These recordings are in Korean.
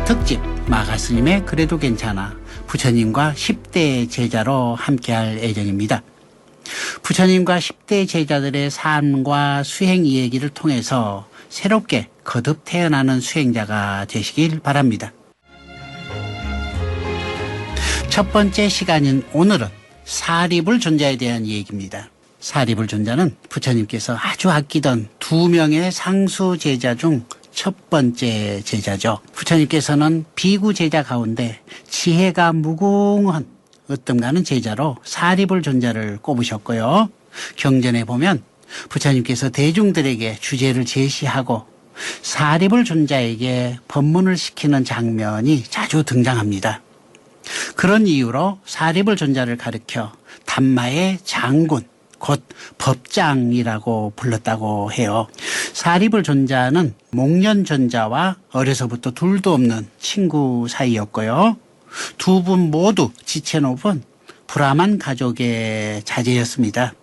특집 마가스님의 그래도 괜찮아 부처님과 10대 제자로 함께할 예정입니다. 부처님과 10대 제자들의 삶과 수행 이야기를 통해서 새롭게 거듭 태어나는 수행자가 되시길 바랍니다. 첫 번째 시간인 오늘은 사리불존자에 대한 얘기입니다. 사리불존자는 부처님께서 아주 아끼던 2명의 상수 제자 중 첫 번째 제자죠. 부처님께서는 비구 제자 가운데 지혜가 무궁한 으뜸가는 제자로 사리불존자를 꼽으셨고요. 경전에 보면 부처님께서 대중들에게 주제를 제시하고 사리불존자에게 법문을 시키는 장면이 자주 등장합니다. 그런 이유로 사리불존자를 가리켜 담마의 장군, 곧 법장이라고 불렀다고 해요. 사리불존자는 목련존자와 어려서부터 둘도 없는 친구 사이였고요. 두 분 모두 지체 높은 브라만 가족의 자제였습니다.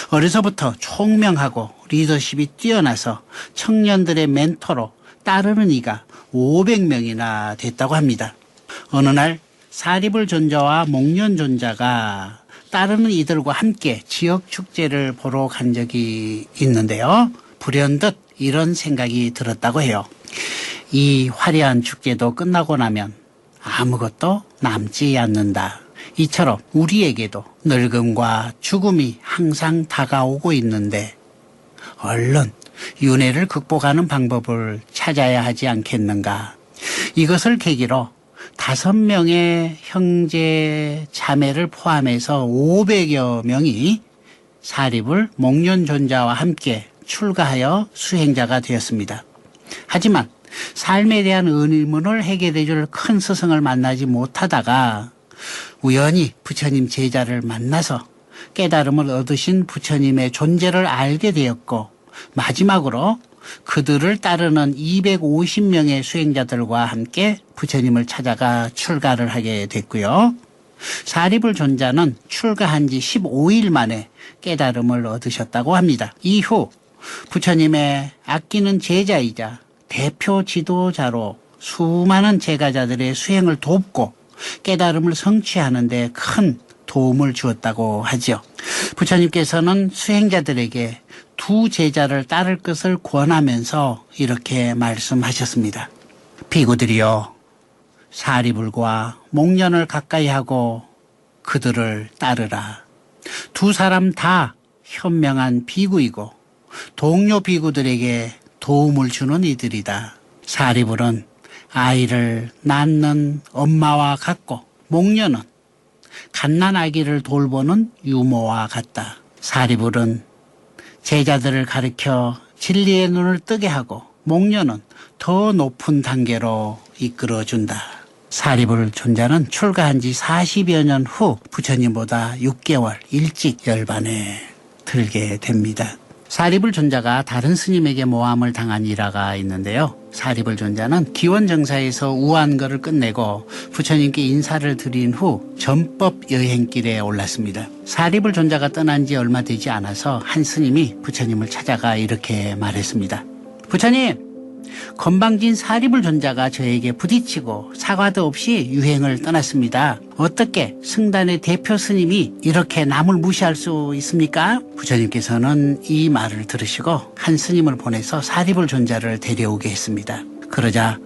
어려서부터 총명하고 리더십이 뛰어나서 청년들의 멘토로 따르는 이가 500명이나 됐다고 합니다. 어느 날 사리불존자와 목련존자가 따르는 이들과 함께 지역 축제를 보러 간 적이 있는데요. 불현듯 이런 생각이 들었다고 해요. 이 화려한 축제도 끝나고 나면 아무것도 남지 않는다. 이처럼 우리에게도 늙음과 죽음이 항상 다가오고 있는데 얼른 윤회를 극복하는 방법을 찾아야 하지 않겠는가. 이것을 계기로 5명의 형제 자매를 포함해서 500여 명이 사리불 목련존자와 함께 출가하여 수행자가 되었습니다. 하지만 삶에 대한 의문을 해결해 줄 큰 스승을 만나지 못하다가 우연히 부처님 제자를 만나서 깨달음을 얻으신 부처님의 존재를 알게 되었고, 마지막으로 그들을 따르는 250명의 수행자들과 함께 부처님을 찾아가 출가를 하게 됐고요. 사리불존자는 출가한 지 15일 만에 깨달음을 얻으셨다고 합니다. 이후 부처님의 아끼는 제자이자 대표 지도자로 수많은 제가자들의 수행을 돕고 깨달음을 성취하는 데 큰 도움을 주었다고 하죠. 부처님께서는 수행자들에게 2 제자를 따를 것을 권하면서 이렇게 말씀하셨습니다. 비구들이여, 사리불과 목련을 가까이 하고 그들을 따르라. 2 사람 다 현명한 비구이고 동료 비구들에게 도움을 주는 이들이다. 사리불은 아이를 낳는 엄마와 같고 목련은 갓난아기를 돌보는 유모와 같다. 사리불은 제자들을 가르쳐 진리의 눈을 뜨게 하고 목련은 더 높은 단계로 이끌어준다. 사리불존자는 출가한 지 40여 년 후 부처님보다 6개월 일찍 열반에 들게 됩니다. 사리불존자가 다른 스님에게 모함을 당한 일화가 있는데요. 사리불존자는 기원정사에서 우한거를 끝내고 부처님께 인사를 드린 후 전법 여행길에 올랐습니다. 사리불존자가 떠난 지 얼마 되지 않아서 한 스님이 부처님을 찾아가 이렇게 말했습니다. 부처님, 건방진 사리불존자가 저에게 부딪히고 사과도 없이 유행을 떠났습니다. 어떻게 승단의 대표 스님이 이렇게 남을 무시할 수 있습니까? 부처님께서는 이 말을 들으시고 한 스님을 보내서 사리불존자를 데려오게 했습니다. 그러자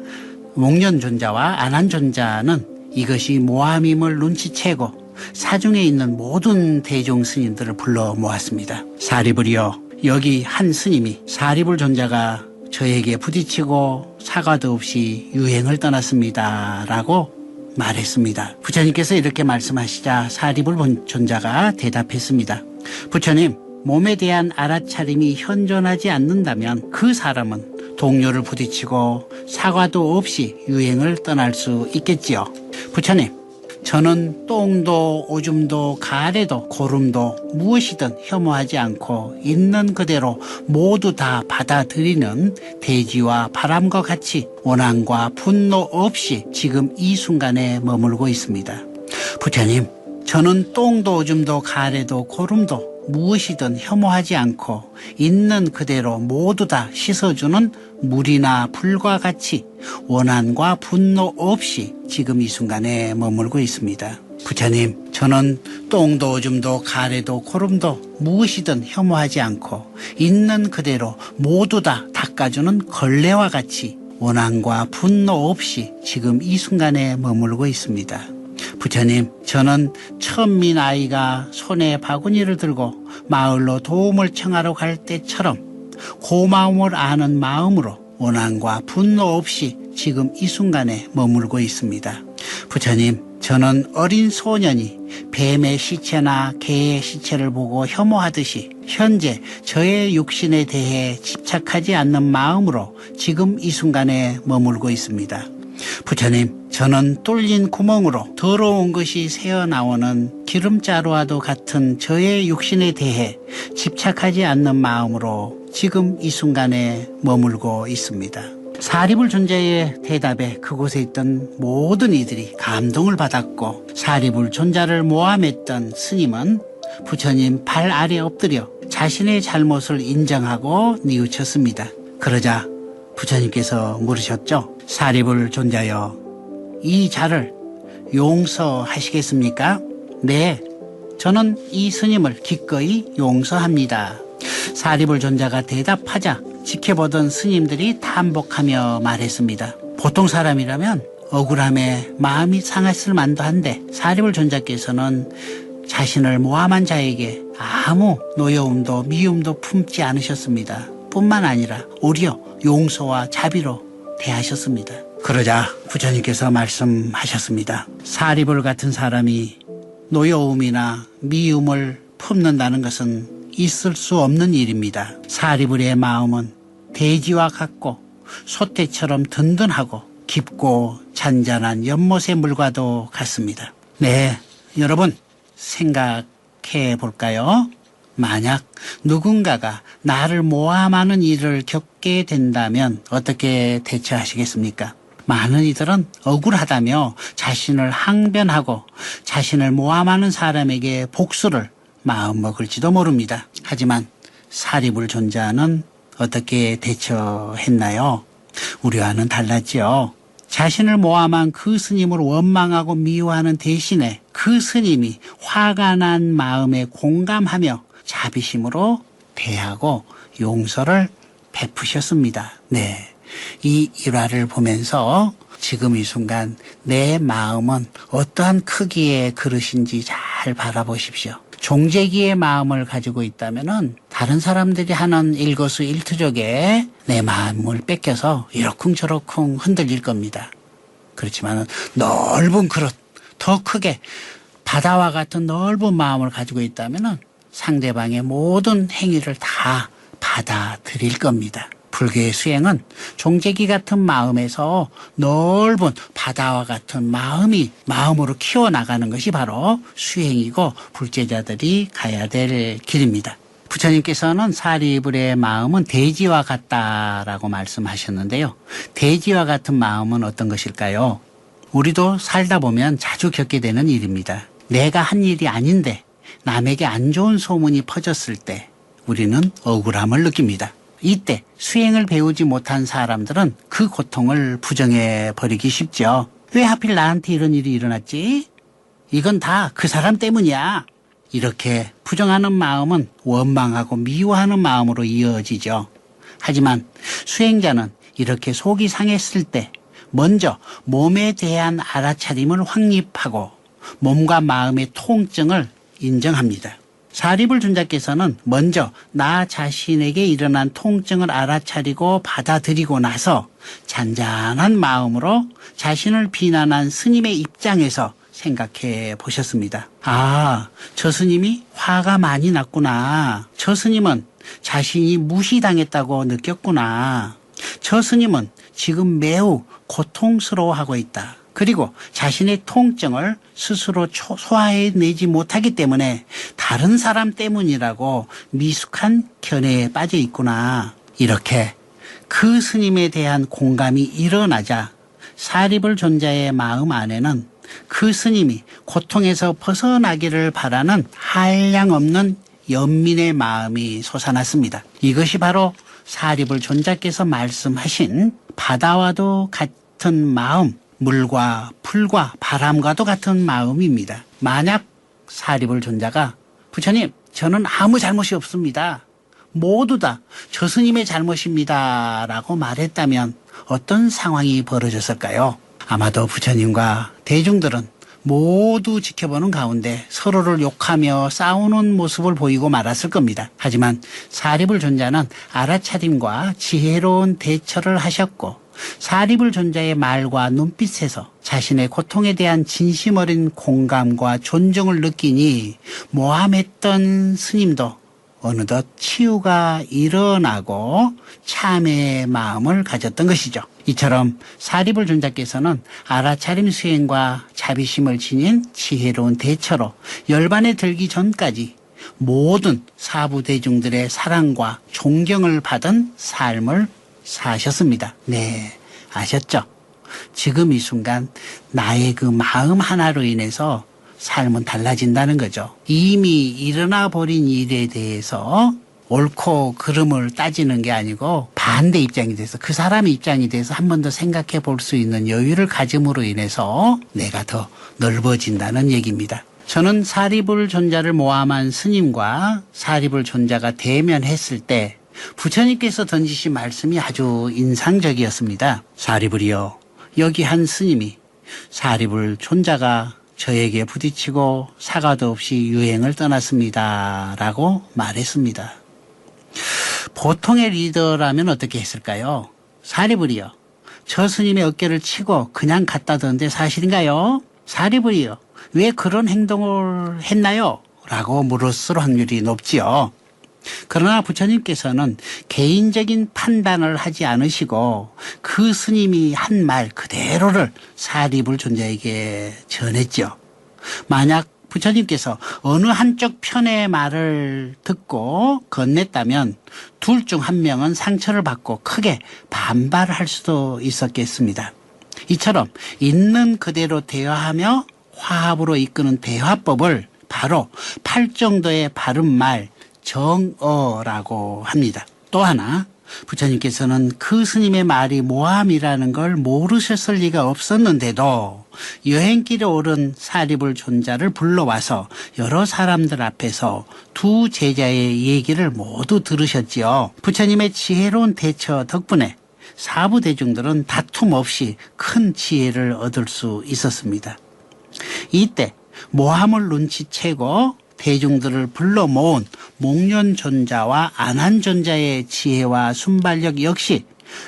목련존자와 안한존자는 이것이 모함임을 눈치채고 사중에 있는 모든 대종 스님들을 불러 모았습니다. 사리불이여, 여기 한 스님이 사리불존자가 저에게 부딪히고 사과도 없이 유행을 떠났습니다 라고 말했습니다. 부처님께서 이렇게 말씀하시자 사리불존자가 대답했습니다. 부처님, 몸에 대한 알아차림이 현존하지 않는다면 그 사람은 동료를 부딪히고 사과도 없이 유행을 떠날 수 있겠지요. 부처님, 저는 똥도 오줌도 가래도 고름도 무엇이든 혐오하지 않고 있는 그대로 모두 다 받아들이는 대지와 바람과 같이 원한과 분노 없이 지금 이 순간에 머물고 있습니다. 부처님, 저는 똥도 오줌도 가래도 고름도 무엇이든 혐오하지 않고 있는 그대로 모두 다 씻어주는 물이나 불과 같이 원한과 분노 없이 지금 이 순간에 머물고 있습니다. 부처님, 저는 똥도 오줌도 가래도 고름도 무엇이든 혐오하지 않고 있는 그대로 모두 다 닦아주는 걸레와 같이 원한과 분노 없이 지금 이 순간에 머물고 있습니다. 부처님, 저는 천민 아이가 손에 바구니를 들고 마을로 도움을 청하러 갈 때처럼 고마움을 아는 마음으로 원한과 분노 없이 지금 이 순간에 머물고 있습니다. 부처님, 저는 어린 소년이 뱀의 시체나 개의 시체를 보고 혐오하듯이 현재 저의 육신에 대해 집착하지 않는 마음으로 지금 이 순간에 머물고 있습니다. 부처님, 저는 뚫린 구멍으로 더러운 것이 새어나오는 기름자루와도 같은 저의 육신에 대해 집착하지 않는 마음으로 지금 이 순간에 머물고 있습니다. 사리불 존자의 대답에 그곳에 있던 모든 이들이 감동을 받았고, 사리불 존자를 모함했던 스님은 부처님 발 아래 엎드려 자신의 잘못을 인정하고 뉘우쳤습니다. 그러자 부처님께서 물으셨죠. 사리불 존자여, 이 자를 용서하시겠습니까? 네, 저는 이 스님을 기꺼이 용서합니다. 사리불 존자가 대답하자 지켜보던 스님들이 탄복하며 말했습니다. 보통 사람이라면 억울함에 마음이 상했을 만도 한데 사리불 존자께서는 자신을 모함한 자에게 아무 노여움도 미움도 품지 않으셨습니다. 뿐만 아니라 오히려 용서와 자비로 대하셨습니다. 그러자 부처님께서 말씀하셨습니다. 사리불 같은 사람이 노여움이나 미움을 품는다는 것은 있을 수 없는 일입니다. 사리불의 마음은 대지와 같고 솥대처럼 든든하고 깊고 잔잔한 연못의 물과도 같습니다. 네, 여러분 생각해 볼까요? 만약 누군가가 나를 모함하는 일을 겪게 된다면 어떻게 대처하시겠습니까? 많은 이들은 억울하다며 자신을 항변하고 자신을 모함하는 사람에게 복수를 마음먹을지도 모릅니다. 하지만 사리불 존자는 어떻게 대처했나요? 우리와는 달랐지요. 자신을 모함한 그 스님을 원망하고 미워하는 대신에 그 스님이 화가 난 마음에 공감하며 자비심으로 대하고 용서를 베푸셨습니다. 네, 이 일화를 보면서 지금 이 순간 내 마음은 어떠한 크기의 그릇인지 잘 바라보십시오. 종재기의 마음을 가지고 있다면은 다른 사람들이 하는 일거수일투족에 내 마음을 뺏겨서 이러쿵저러쿵 흔들릴 겁니다. 그렇지만 넓은 그릇, 더 크게 바다와 같은 넓은 마음을 가지고 있다면은 상대방의 모든 행위를 다 받아들일 겁니다. 불교의 수행은 종재기 같은 마음에서 넓은 바다와 같은 마음으로 키워나가는 것이 바로 수행이고 불제자들이 가야 될 길입니다. 부처님께서는 사리불의 마음은 대지와 같다라고 말씀하셨는데요. 대지와 같은 마음은 어떤 것일까요? 우리도 살다 보면 자주 겪게 되는 일입니다. 내가 한 일이 아닌데 남에게 안 좋은 소문이 퍼졌을 때 우리는 억울함을 느낍니다. 이때 수행을 배우지 못한 사람들은 그 고통을 부정해 버리기 쉽죠. 왜 하필 나한테 이런 일이 일어났지? 이건 다 그 사람 때문이야. 이렇게 부정하는 마음은 원망하고 미워하는 마음으로 이어지죠. 하지만 수행자는 이렇게 속이 상했을 때 먼저 몸에 대한 알아차림을 확립하고 몸과 마음의 통증을 인정합니다. 사리불 존자께서는 먼저 나 자신에게 일어난 통증을 알아차리고 받아들이고 나서 잔잔한 마음으로 자신을 비난한 스님의 입장에서 생각해 보셨습니다. 아, 저 스님이 화가 많이 났구나. 저 스님은 자신이 무시당했다고 느꼈구나. 저 스님은 지금 매우 고통스러워하고 있다. 그리고 자신의 통증을 스스로 소화해내지 못하기 때문에 다른 사람 때문이라고 미숙한 견해에 빠져 있구나. 이렇게 그 스님에 대한 공감이 일어나자 사리불 존자의 마음 안에는 그 스님이 고통에서 벗어나기를 바라는 한량없는 연민의 마음이 솟아났습니다. 이것이 바로 사리불 존자께서 말씀하신 바다와도 같은 마음, 물과 풀과 바람과도 같은 마음입니다. 만약 사리불 존자가 부처님, 저는 아무 잘못이 없습니다. 모두 다 저 스님의 잘못입니다. 라고 말했다면 어떤 상황이 벌어졌을까요? 아마도 부처님과 대중들은 모두 지켜보는 가운데 서로를 욕하며 싸우는 모습을 보이고 말았을 겁니다. 하지만 사리불 존자는 알아차림과 지혜로운 대처를 하셨고 사리불 존자의 말과 눈빛에서 자신의 고통에 대한 진심 어린 공감과 존중을 느끼니 모함했던 스님도 어느덧 치유가 일어나고 참회의 마음을 가졌던 것이죠. 이처럼 사리불 존자께서는 알아차림 수행과 자비심을 지닌 지혜로운 대처로 열반에 들기 전까지 모든 사부 대중들의 사랑과 존경을 받은 삶을 사셨습니다. 네, 아셨죠? 지금 이 순간 나의 그 마음 하나로 인해서 삶은 달라진다는 거죠. 이미 일어나 버린 일에 대해서 옳고 그름을 따지는 게 아니고 반대 입장이 돼서 그 사람의 입장이 돼서 한 번 더 생각해 볼 수 있는 여유를 가짐으로 인해서 내가 더 넓어진다는 얘기입니다. 저는 사리불 존자를 모함한 스님과 사리불 존자가 대면했을 때 부처님께서 던지신 말씀이 아주 인상적이었습니다. 사리불이여, 여기 한 스님이 사리불 존자가 저에게 부딪히고 사과도 없이 유행을 떠났습니다. 라고 말했습니다. 보통의 리더라면 어떻게 했을까요? 사리불이요, 저 스님의 어깨를 치고 그냥 갔다 던데 사실인가요? 사리불이요, 왜 그런 행동을 했나요? 라고 물었을 확률이 높지요. 그러나 부처님께서는 개인적인 판단을 하지 않으시고 그 스님이 한 말 그대로를 사리불 존자에게 전했죠. 만약 부처님께서 어느 한쪽 편의 말을 듣고 건넸다면 둘 중 한 명은 상처를 받고 크게 반발할 수도 있었겠습니다. 이처럼 있는 그대로 대화하며 화합으로 이끄는 대화법을 바로 팔정도의 바른 말, 정어라고 합니다. 또 하나, 부처님께서는 그 스님의 말이 모함이라는 걸 모르셨을 리가 없었는데도 여행길에 오른 사리불 존자를 불러와서 여러 사람들 앞에서 두 제자의 얘기를 모두 들으셨지요. 부처님의 지혜로운 대처 덕분에 사부 대중들은 다툼 없이 큰 지혜를 얻을 수 있었습니다. 이때 모함을 눈치채고 대중들을 불러 모은 목련존자와 안한존자의 지혜와 순발력 역시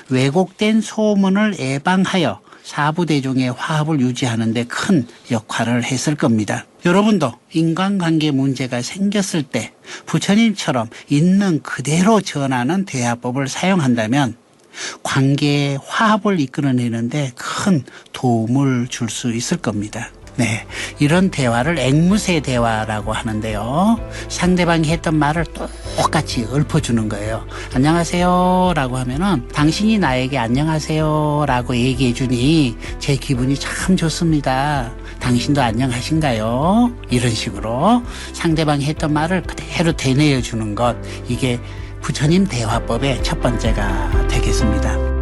왜곡된 소문을 예방하여 사부대중의 화합을 유지하는 데 큰 역할을 했을 겁니다. 여러분도 인간관계 문제가 생겼을 때 부처님처럼 있는 그대로 전하는 대화법을 사용한다면 관계의 화합을 이끌어내는데 큰 도움을 줄 수 있을 겁니다. 네, 이런 대화를 앵무새 대화라고 하는데요. 상대방이 했던 말을 똑같이 읊어주는 거예요. 안녕하세요 라고 하면은 당신이 나에게 안녕하세요 라고 얘기해 주니 제 기분이 참 좋습니다. 당신도 안녕하신가요? 이런 식으로 상대방이 했던 말을 그대로 되뇌어 주는 것, 이게 부처님 대화법의 첫 번째가 되겠습니다.